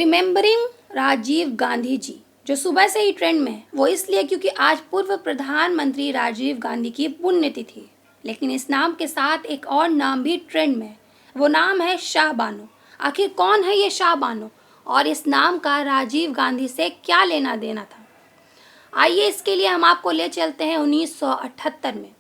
Remembering Rajiv Gandhi ji जो सुबह से ही ट्रेंड में है, वो इसलिए क्योंकि आज पूर्व प्रधानमंत्री राजीव गांधी की पुण्यतिथि है। लेकिन इस नाम के साथ एक और नाम भी ट्रेंड में है, वो नाम है शाह बानो। आखिर कौन है ये शाह बानो और इस नाम का राजीव गांधी से क्या लेना देना था? आइए इसके लिए हम आपको ले चलते हैं 1978 में।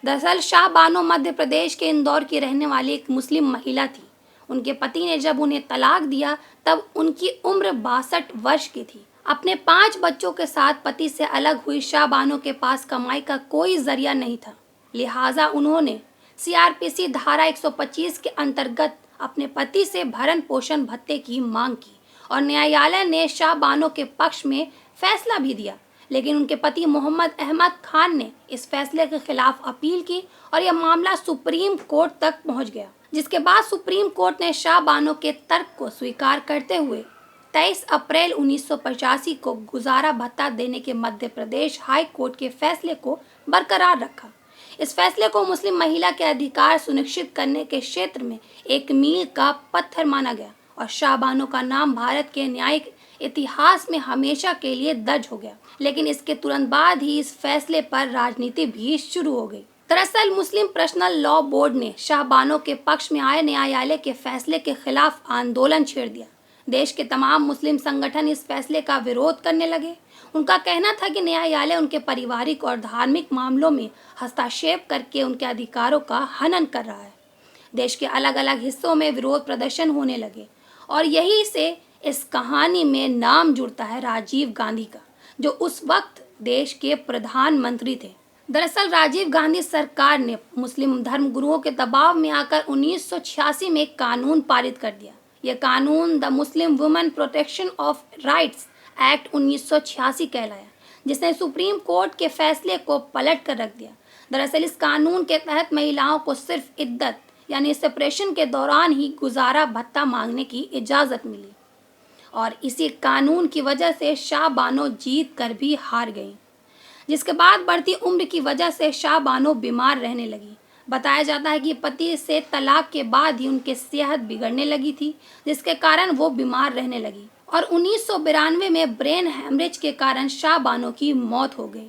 दरअसल शाह बानो मध्य प्रदेश के इंदौर की रहने वाली एक मुस्लिम महिला थी। उनके पति ने जब उन्हें तलाक दिया तब उनकी उम्र 62 वर्ष की थी। अपने 5 बच्चों के साथ पति से अलग हुई शाह बानो के पास कमाई का कोई जरिया नहीं था। लिहाजा उन्होंने सीआरपीसी धारा 125 के अंतर्गत अपने पति से भरण पोषण भत्ते की मांग की और न्यायालय ने शाह बानो के पक्ष में फैसला भी दिया। लेकिन उनके पति मोहम्मद अहमद खान ने इस फैसले के खिलाफ अपील की और यह मामला सुप्रीम कोर्ट तक पहुंच गया, जिसके बाद सुप्रीम कोर्ट ने शाह बानो के तर्क को स्वीकार करते हुए 23 अप्रैल 1985 को गुजारा भत्ता देने के मध्य प्रदेश हाई कोर्ट के फैसले को बरकरार रखा। इस फैसले को मुस्लिम महिला के अधिकार सुनिश्चित करने के क्षेत्र में एक मील का पत्थर माना गया और शाह बानो का नाम भारत के न्यायिक इतिहास में हमेशा के लिए दर्ज हो गया। लेकिन इसके तुरंत बाद ही इस फैसले पर राजनीति भी शुरू हो गई। दरअसल मुस्लिम पर्सनल लॉ बोर्ड ने शाह बानो के पक्ष में आए न्यायालय के फैसले के खिलाफ आंदोलन छेड़ दिया। देश के तमाम मुस्लिम संगठन इस फैसले का विरोध करने लगे। उनका कहना था कि न्यायालय उनके पारिवारिक और धार्मिक मामलों में हस्तक्षेप करके उनके अधिकारों का हनन कर रहा है। देश के अलग अलग हिस्सों में विरोध प्रदर्शन होने लगे और यही से इस कहानी में नाम जुड़ता है राजीव गांधी का, जो उस वक्त देश के प्रधानमंत्री थे। दरअसल राजीव गांधी सरकार ने मुस्लिम धर्मगुरुओं के दबाव में आकर 1986 में एक कानून पारित कर दिया। यह कानून the Muslim women protection of rights act 1986 कहलाया, जिसने सुप्रीम कोर्ट के फैसले को पलट कर रख दिया। दरअसल इस कानून के तहत महिलाओं को सिर्फ इद्दत यानी सेपरेशन के दौरान ही गुजारा भत्ता मांगने की इजाज़त मिली और इसी कानून की वजह से शाह बानो जीत कर भी हार गई, जिसके बाद बढ़ती उम्र की वजह से शाह बानो बीमार रहने लगी। बताया जाता है कि पति से तलाक के बाद ही उनकी सेहत बिगड़ने लगी थी, जिसके कारण वो बीमार रहने लगी और 1992 में ब्रेन हैमरेज के कारण शाह बानो की मौत हो गई।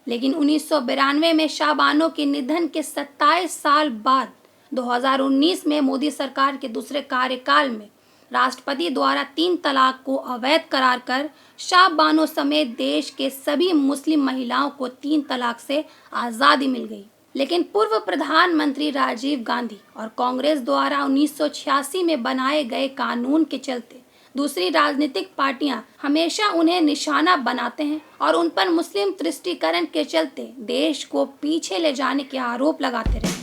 लेकिन 1992 में शाह बानो के निधन के 27 साल बाद 2019 में मोदी सरकार के दूसरे कार्यकाल में राष्ट्रपति द्वारा 3 तलाक को अवैध करार कर शाह बानो समेत देश के सभी मुस्लिम महिलाओं को 3 तलाक से आज़ादी मिल गई। लेकिन पूर्व प्रधानमंत्री राजीव गांधी और कांग्रेस द्वारा 1986 में बनाए गए कानून के चलते दूसरी राजनीतिक पार्टियां हमेशा उन्हें निशाना बनाते हैं और उन पर मुस्लिम तुष्टीकरण के चलते देश को पीछे ले जाने के आरोप लगाते रहे।